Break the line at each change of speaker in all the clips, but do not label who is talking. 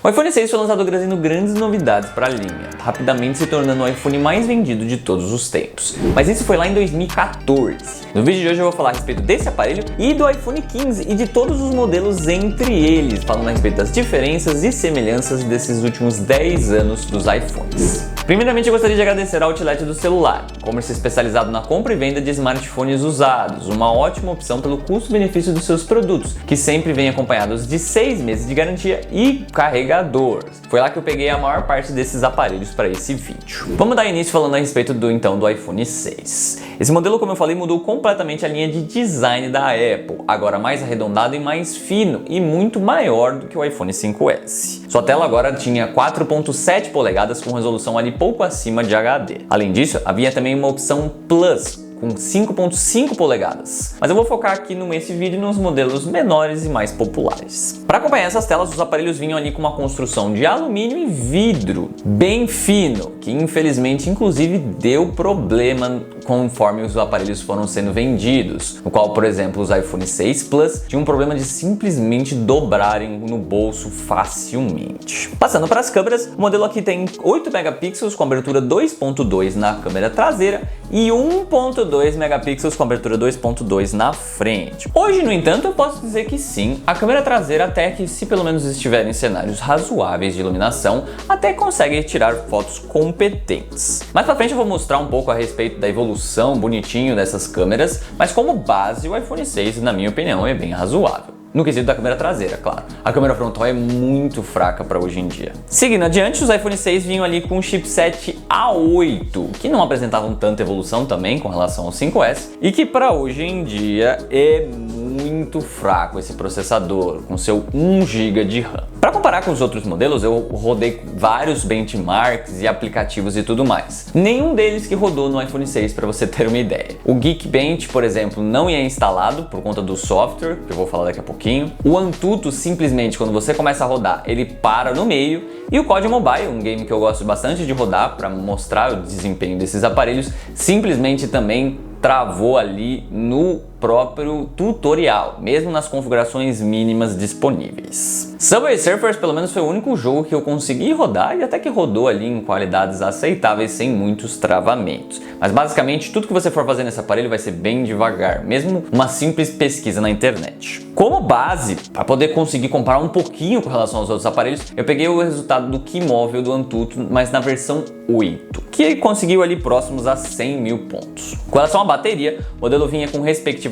O iPhone 6 foi lançado trazendo grandes novidades para a linha, rapidamente se tornando o iPhone mais vendido de todos os tempos. Mas isso foi lá em 2014. No vídeo de hoje eu vou falar a respeito desse aparelho e do iPhone 15 e de todos os modelos entre eles, falando a respeito das diferenças e semelhanças desses últimos 10 anos dos iPhones. Primeiramente eu gostaria de agradecer ao Outlet do Celular, comércio especializado na compra e venda de smartphones usados, uma ótima opção pelo custo-benefício dos seus produtos, que sempre vem acompanhados de 6 meses de garantia e carregadores. Foi lá que eu peguei a maior parte desses aparelhos para esse vídeo. Vamos dar início falando a respeito do iPhone 6. Esse modelo, como eu falei, mudou completamente a linha de design da Apple, agora mais arredondado e mais fino e muito maior do que o iPhone 5S. Sua tela agora tinha 4.7 polegadas com resolução ali pouco acima de HD. Além disso, havia também uma opção Plus, com 5.5 polegadas. Mas eu vou focar aqui nesse vídeo nos modelos menores e mais populares. Para acompanhar essas telas, os aparelhos vinham ali com uma construção de alumínio e vidro bem fino, que infelizmente inclusive deu problema conforme os aparelhos foram sendo vendidos, no qual, por exemplo, os iPhone 6 Plus tinham um problema de simplesmente dobrarem no bolso facilmente. Passando para as câmeras, o modelo aqui tem 8 megapixels com abertura 2.2 na câmera traseira e 1.2 megapixels com abertura 2.2 na frente. Hoje, no entanto, eu posso dizer que sim, a câmera traseira, até que se pelo menos estiver em cenários razoáveis de iluminação, até consegue tirar fotos competentes. Mais pra frente eu vou mostrar um pouco a respeito da evolução bonitinho dessas câmeras, mas como base o iPhone 6, na minha opinião, é bem razoável. No quesito da câmera traseira, claro. A câmera frontal é muito fraca para hoje em dia. Seguindo adiante, os iPhone 6 vinham ali com o chipset A8, que não apresentavam tanta evolução também com relação ao 5S, e que para hoje em dia é muito fraco esse processador, com seu 1 GB de RAM. Para comparar com os outros modelos, eu rodei vários benchmarks e aplicativos e tudo mais. Nenhum deles que rodou no iPhone 6, para você ter uma ideia. O Geekbench, por exemplo, não ia instalado por conta do software, que eu vou falar daqui a pouquinho. O Antutu, simplesmente, quando você começa a rodar, ele para no meio. E o COD Mobile, um game que eu gosto bastante de rodar para mostrar o desempenho desses aparelhos, simplesmente também travou ali no próprio tutorial, mesmo nas configurações mínimas disponíveis. Subway Surfers pelo menos foi o único jogo que eu consegui rodar e até que rodou ali em qualidades aceitáveis sem muitos travamentos. Mas basicamente tudo que você for fazer nesse aparelho vai ser bem devagar, mesmo uma simples pesquisa na internet. Como base, para poder conseguir comparar um pouquinho com relação aos outros aparelhos, eu peguei o resultado do Keymóvel do Antutu, mas na versão 8, que conseguiu ali próximos a 100 mil pontos. Com relação à bateria, o modelo vinha com respectivamente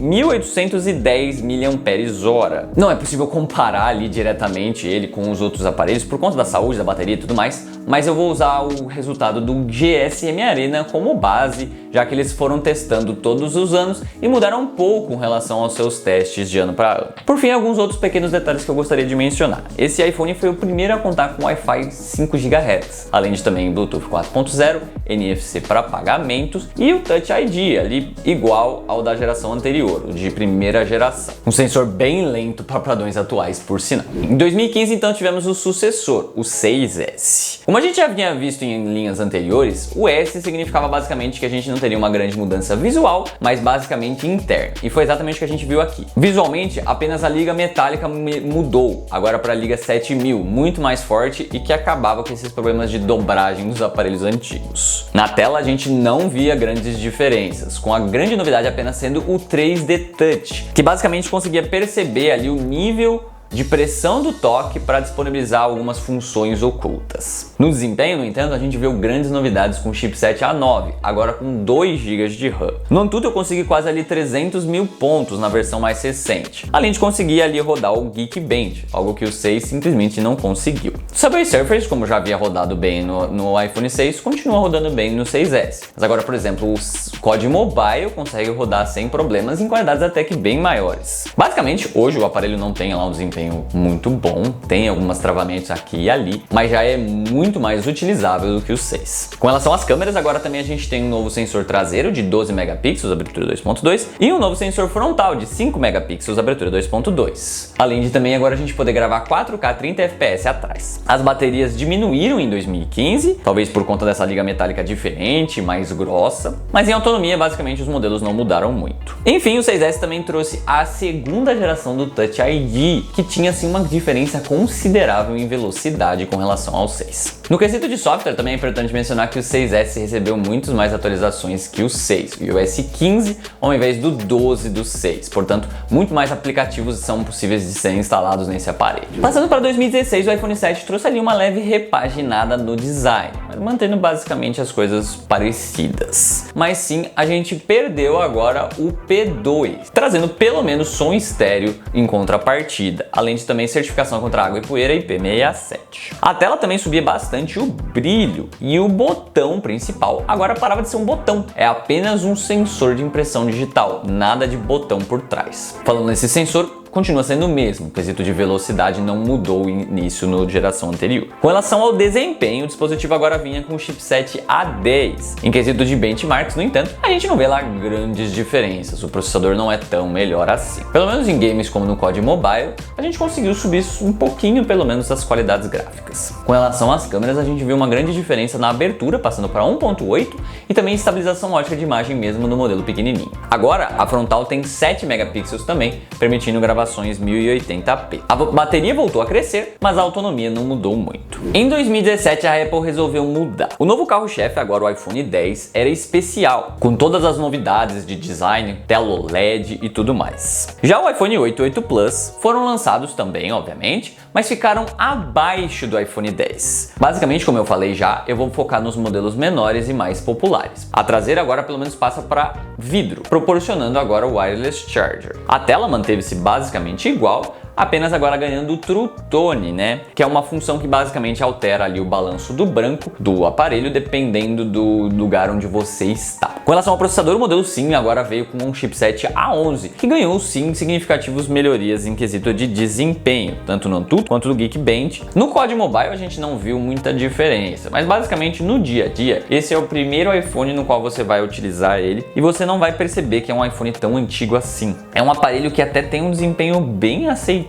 1810 mAh. Não é possível comparar ali diretamente ele com os outros aparelhos por conta da saúde da bateria e tudo mais, mas eu vou usar o resultado do GSM Arena como base, já que eles foram testando todos os anos e mudaram um pouco em relação aos seus testes de ano para ano. Por fim, alguns outros pequenos detalhes que eu gostaria de mencionar. Esse iPhone foi o primeiro a contar com Wi-Fi 5 GHz, além de também Bluetooth 4.0, NFC para pagamentos e o Touch ID, ali igual ao da geração anterior, o de primeira geração. Um sensor bem lento para padrões atuais, por sinal. Em 2015, então, tivemos o sucessor, o 6S. Como a gente já havia visto em linhas anteriores, o S significava basicamente que a gente não teria uma grande mudança visual, mas basicamente interna. E foi exatamente o que a gente viu aqui. Visualmente, apenas a liga metálica mudou, agora para a liga 7000, muito mais forte e que acabava com esses problemas de dobragem dos aparelhos antigos. Na tela, a gente não via grandes diferenças, com a grande novidade apenas sendo o 3D Touch, que basicamente conseguia perceber ali o nível de pressão do toque para disponibilizar algumas funções ocultas. No desempenho, no entanto, a gente viu grandes novidades com o chipset A9, agora com 2 GB de RAM. No Antutu eu consegui quase ali 300 mil pontos na versão mais recente, além de conseguir ali rodar o Geekbench, algo que o 6 simplesmente não conseguiu. O Subway Surfers, como já havia rodado bem no iPhone 6, continua rodando bem no 6S. Mas agora, por exemplo, o COD Mobile consegue rodar sem problemas em qualidades até que bem maiores. Basicamente, hoje o aparelho não tem lá um desempenho muito bom, tem alguns travamentos aqui e ali, mas já é muito mais utilizável do que o 6. Com relação às câmeras, agora também a gente tem um novo sensor traseiro de 12 megapixels, abertura 2.2, e um novo sensor frontal de 5 megapixels, abertura 2.2. Além de também agora a gente poder gravar 4K 30 FPS atrás. As baterias diminuíram em 2015, talvez por conta dessa liga metálica diferente, mais grossa, mas em autonomia basicamente os modelos não mudaram muito. Enfim, o 6S também trouxe a segunda geração do Touch ID, que tinha sim uma diferença considerável em velocidade com relação ao 6. No quesito de software também é importante mencionar que o 6S recebeu muitas mais atualizações que o 6, o iOS 15 ao invés do 12 do 6, portanto muito mais aplicativos são possíveis de serem instalados nesse aparelho. Passando para 2016, o iPhone 7 trouxe ali uma leve repaginada no design, mas mantendo basicamente as coisas parecidas. Mas sim, a gente perdeu agora o P2, trazendo pelo menos som estéreo em contrapartida, além de também certificação contra água e poeira IP67. A tela também subia bastante o brilho e o botão principal agora parava de ser um botão, é apenas um sensor de impressão digital, nada de botão por trás. Falando nesse sensor, continua sendo o mesmo, o quesito de velocidade não mudou nisso na geração anterior. Com relação ao desempenho, o dispositivo agora vinha com o chipset A10. Em quesito de benchmarks, no entanto, a gente não vê lá grandes diferenças, o processador não é tão melhor assim. Pelo menos em games como no COD Mobile, a gente conseguiu subir um pouquinho pelo menos as qualidades gráficas. Com relação às câmeras, a gente viu uma grande diferença na abertura, passando para 1.8 e também estabilização ótica de imagem mesmo no modelo pequenininho. Agora, a frontal tem 7 megapixels também, permitindo gravações 1080p. A bateria voltou a crescer, mas a autonomia não mudou muito. Em 2017, a Apple resolveu mudar. O novo carro-chefe, agora o iPhone 10, era especial, com todas as novidades de design, tela OLED e tudo mais. Já o iPhone 8 e 8 Plus foram lançados também, obviamente, mas ficaram abaixo do iPhone 10. Basicamente, como eu falei já, eu vou focar nos modelos menores e mais populares. A traseira agora pelo menos passa para vidro, proporcionando agora o wireless charger. A tela manteve-se basicamente igual, apenas agora ganhando o True Tone, né? Que é uma função que basicamente altera ali o balanço do branco do aparelho dependendo do lugar onde você está. Com relação ao processador, o modelo sim agora veio com um chipset A11, que ganhou sim significativas melhorias em quesito de desempenho, tanto no Antutu quanto no Geekbench. No COD Mobile a gente não viu muita diferença, mas basicamente no dia a dia, esse é o primeiro iPhone no qual você vai utilizar ele e você não vai perceber que é um iPhone tão antigo assim. É um aparelho que até tem um desempenho bem aceitável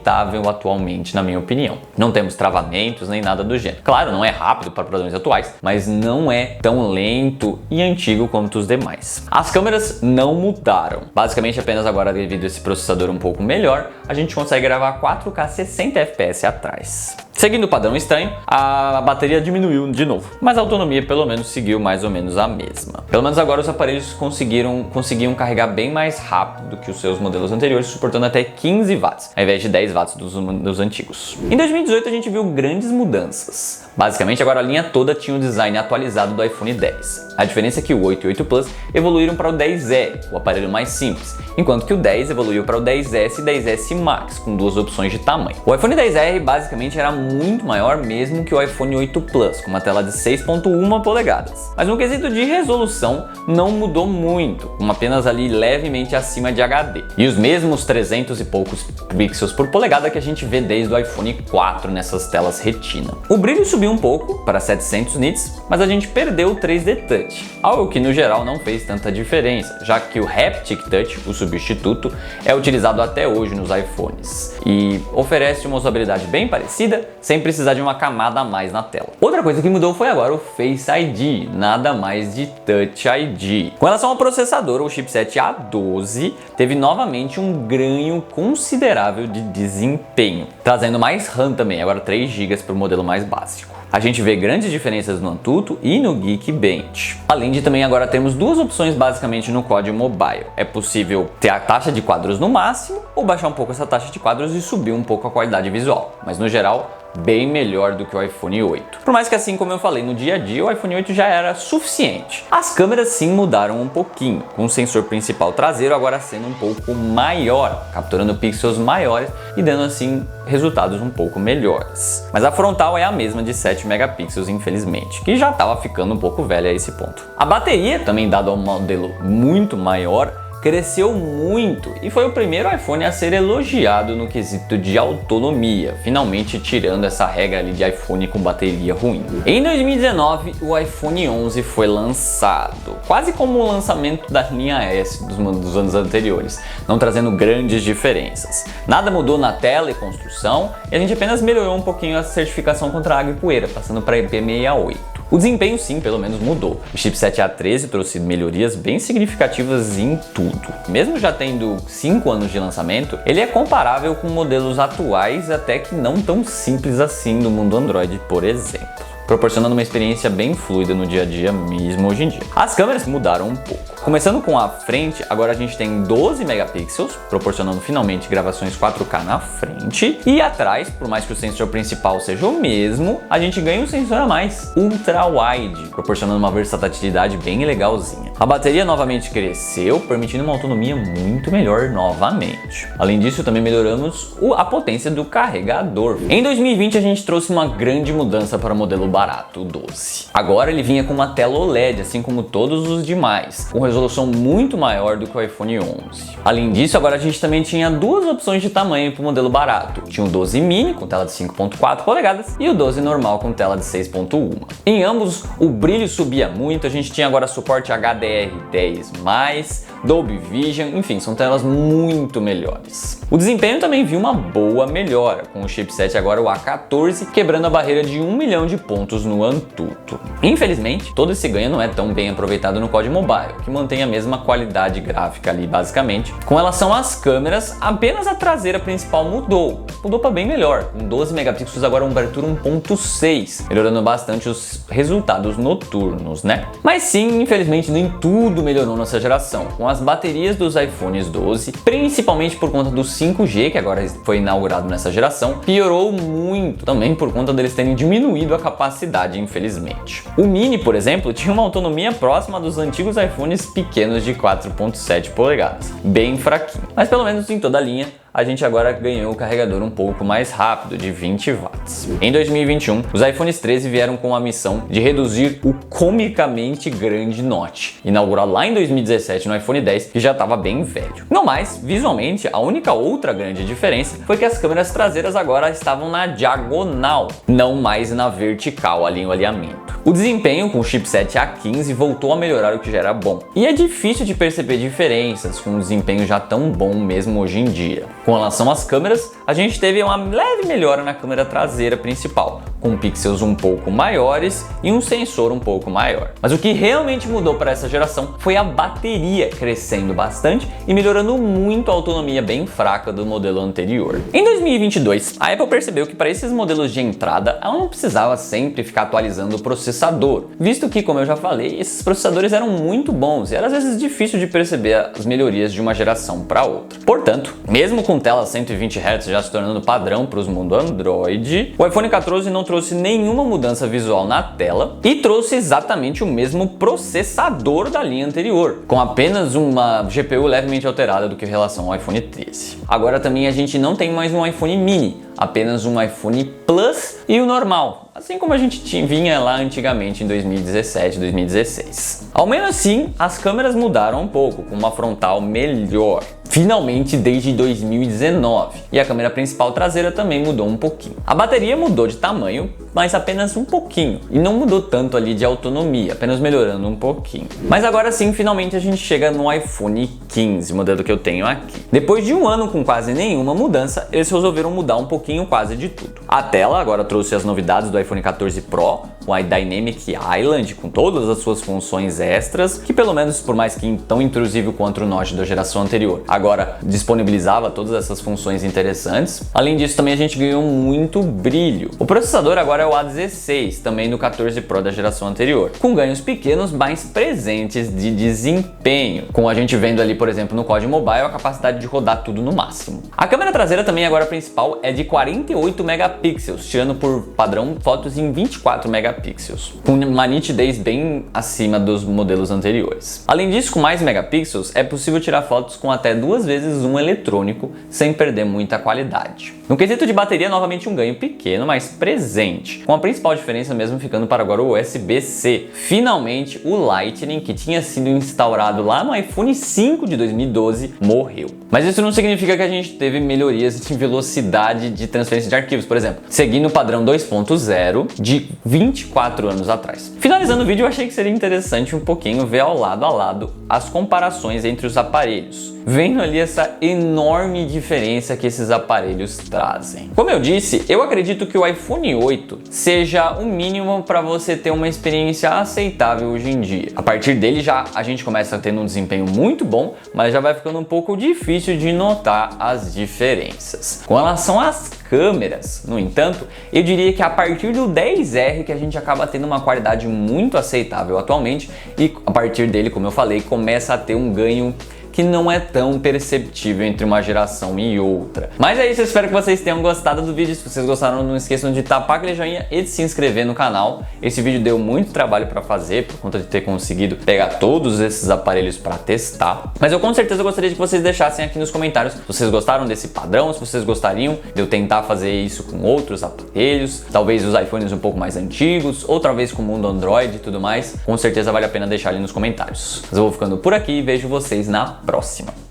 atualmente, na minha opinião. Não temos travamentos nem nada do gênero. Claro, não é rápido para padrões atuais, mas não é tão lento e antigo quanto os demais. As câmeras não mudaram. Basicamente, apenas agora devido a esse processador um pouco melhor, a gente consegue gravar 4K 60 FPS atrás. Seguindo o padrão estranho, a bateria diminuiu de novo, mas a autonomia pelo menos seguiu mais ou menos a mesma. Pelo menos agora os aparelhos conseguiam carregar bem mais rápido do que os seus modelos anteriores, suportando até 15 watts, ao invés de 10 watts dos antigos. Em 2018 a gente viu grandes mudanças. Basicamente agora a linha toda tinha o design atualizado do iPhone 10. A diferença é que o 8 e 8 Plus evoluíram para o 10R, o aparelho mais simples, enquanto que o 10 evoluiu para o 10S e 10S Max, com duas opções de tamanho. O iPhone 10R basicamente era muito maior mesmo que o iPhone 8 Plus, com uma tela de 6.1 polegadas. Mas no quesito de resolução não mudou muito, com apenas ali levemente acima de HD. E os mesmos 300 e poucos pixels por polegada que a gente vê desde o iPhone 4 nessas telas retina. O brilho subiu um pouco para 700 nits, mas a gente perdeu o 3D Touch, algo que no geral não fez tanta diferença, já que o Haptic Touch, o substituto, é utilizado até hoje nos iPhones e oferece uma usabilidade bem parecida, sem precisar de uma camada a mais na tela. Outra coisa que mudou foi agora o Face ID, nada mais de Touch ID. Com relação ao processador, o chipset A12 teve novamente um ganho considerável de desempenho, trazendo mais RAM também, agora 3 GB para o modelo mais básico. A gente vê grandes diferenças no Antutu e no Geekbench. Além de também agora termos duas opções basicamente no COD Mobile. É possível ter a taxa de quadros no máximo ou baixar um pouco essa taxa de quadros e subir um pouco a qualidade visual. Mas no geral, bem melhor do que o iPhone 8. Por mais que assim como eu falei, no dia a dia o iPhone 8 já era suficiente. As câmeras sim mudaram um pouquinho, com o sensor principal traseiro agora sendo um pouco maior, capturando pixels maiores e dando assim resultados um pouco melhores. Mas a frontal é a mesma de 7 megapixels, infelizmente, que já estava ficando um pouco velha a esse ponto. A bateria, também dado a um modelo muito maior, cresceu muito e foi o primeiro iPhone a ser elogiado no quesito de autonomia, finalmente tirando essa regra ali de iPhone com bateria ruim. Em 2019, o iPhone 11 foi lançado, quase como o lançamento da linha S dos anos anteriores, não trazendo grandes diferenças. Nada mudou na tela e construção, e a gente apenas melhorou um pouquinho a certificação contra água e poeira, passando para IP68. O desempenho sim, pelo menos mudou. O chipset A13 trouxe melhorias bem significativas em tudo. Mesmo já tendo 5 anos de lançamento, ele é comparável com modelos atuais, até que não tão simples assim do mundo Android, por exemplo, proporcionando uma experiência bem fluida no dia a dia mesmo hoje em dia. As câmeras mudaram um pouco. Começando com a frente, agora a gente tem 12 megapixels, proporcionando finalmente gravações 4K na frente. E atrás, por mais que o sensor principal seja o mesmo, a gente ganha um sensor a mais, ultra wide, proporcionando uma versatilidade bem legalzinha. A bateria novamente cresceu, permitindo uma autonomia muito melhor novamente. Além disso, também melhoramos a potência do carregador. Em 2020 a gente trouxe uma grande mudança para o modelo barato, o 12. Agora ele vinha com uma tela OLED, assim como todos os demais, com resolução muito maior do que o iPhone 11. Além disso, agora a gente também tinha duas opções de tamanho para o modelo barato. Tinha o 12 mini com tela de 5.4 polegadas e o 12 normal com tela de 6.1. Em ambos, o brilho subia muito, a gente tinha agora suporte HDR10+, Dolby Vision, enfim, são telas muito melhores. O desempenho também viu uma boa melhora, com o chipset agora o A14 quebrando a barreira de 1 milhão de pontos no Antutu. Infelizmente, todo esse ganho não é tão bem aproveitado no COD Mobile, que mantém a mesma qualidade gráfica ali basicamente. Com relação às câmeras, apenas a traseira principal mudou para bem melhor, com 12 megapixels agora uma abertura 1.6, melhorando bastante os resultados noturnos, né? Mas sim, infelizmente nem tudo melhorou nessa geração, com as baterias dos iPhones 12, principalmente por conta do 5G, que agora foi inaugurado nessa geração, piorou muito, também por conta deles terem diminuído a capacidade, infelizmente. O Mini, por exemplo, tinha uma autonomia próxima dos antigos iPhones pequenos de 4.7 polegadas, bem fraquinho, mas pelo menos em toda a linha a gente agora ganhou o carregador um pouco mais rápido, de 20 watts. Em 2021, os iPhones 13 vieram com a missão de reduzir o comicamente grande notch, inaugurado lá em 2017 no iPhone 10, que já estava bem velho. No mais, visualmente, a única outra grande diferença foi que as câmeras traseiras agora estavam na diagonal, não mais na vertical ali no alinhamento. O desempenho com o chipset A15 voltou a melhorar, o que já era bom. E é difícil de perceber diferenças com um desempenho já tão bom mesmo hoje em dia. Com relação às câmeras, a gente teve uma leve melhora na câmera traseira principal, com pixels um pouco maiores e um sensor um pouco maior. Mas o que realmente mudou para essa geração foi a bateria crescendo bastante e melhorando muito a autonomia bem fraca do modelo anterior. Em 2022, a Apple percebeu que para esses modelos de entrada, ela não precisava sempre ficar atualizando o processador, visto que, como eu já falei, esses processadores eram muito bons e era às vezes difícil de perceber as melhorias de uma geração para outra. Portanto, mesmo com tela 120 Hz já se tornando padrão para os mundos Android, o iPhone 14 não trouxe nenhuma mudança visual na tela e trouxe exatamente o mesmo processador da linha anterior, com apenas uma GPU levemente alterada do que em relação ao iPhone 13. Agora também a gente não tem mais um iPhone mini, apenas um iPhone Plus e o normal, assim como a gente vinha lá antigamente em 2017, 2016. Ao menos assim, as câmeras mudaram um pouco, com uma frontal melhor, finalmente desde 2019, e a câmera principal traseira também mudou um pouquinho. A bateria mudou de tamanho, mas apenas um pouquinho, e não mudou tanto ali de autonomia, apenas melhorando um pouquinho. Mas agora sim, finalmente a gente chega no iPhone 15, o modelo que eu tenho aqui. Depois de um ano com quase nenhuma mudança, eles resolveram mudar um pouquinho quase de tudo. A tela agora trouxe as novidades do iPhone 14 Pro, com a Dynamic Island, com todas as suas funções extras, que pelo menos, por mais que tão intrusivo quanto o Notch da geração anterior, agora disponibilizava todas essas funções interessantes. Além disso, também a gente ganhou muito brilho. O processador agora é o A16, também do 14 Pro da geração anterior, com ganhos pequenos, mais presentes de desempenho, com a gente vendo ali, por exemplo, no COD Mobile, a capacidade de rodar tudo no máximo. A câmera traseira também agora principal é de 48 megapixels, tirando por padrão fotos em 24 megapixels, com uma nitidez bem acima dos modelos anteriores. Além disso, com mais megapixels, é possível tirar fotos com até 2 vezes zoom eletrônico, sem perder muita qualidade. No quesito de bateria, novamente um ganho pequeno, mas presente, com a principal diferença mesmo ficando para agora o USB-C. Finalmente, o Lightning, que tinha sido instaurado lá no iPhone 5 de 2012, morreu. Mas isso não significa que a gente teve melhorias de velocidade de transferência de arquivos, por exemplo, seguindo o padrão 2.0 de 24 anos atrás. Finalizando o vídeo, eu achei que seria interessante um pouquinho ver ao lado a lado as comparações entre os aparelhos. vendo ali essa enorme diferença que esses aparelhos trazem. Como eu disse, eu acredito que o iPhone 8 seja o mínimo para você ter uma experiência aceitável hoje em dia. A partir dele já a gente começa a ter um desempenho muito bom, mas já vai ficando um pouco difícil de notar as diferenças. Com relação às câmeras, no entanto, eu diria que a partir do 10R que a gente acaba tendo uma qualidade muito aceitável atualmente e a partir dele, como eu falei, começa a ter um ganho que não é tão perceptível entre uma geração e outra. Mas é isso, eu espero que vocês tenham gostado do vídeo. Se vocês gostaram, não esqueçam de tapar aquele joinha e de se inscrever no canal. Esse vídeo deu muito trabalho para fazer, por conta de ter conseguido pegar todos esses aparelhos para testar. Mas eu com certeza gostaria que vocês deixassem aqui nos comentários se vocês gostaram desse padrão, se vocês gostariam de eu tentar fazer isso com outros aparelhos, talvez os iPhones um pouco mais antigos, ou talvez com o mundo Android e tudo mais. Com certeza vale a pena deixar ali nos comentários. Mas eu vou ficando por aqui e vejo vocês na próxima.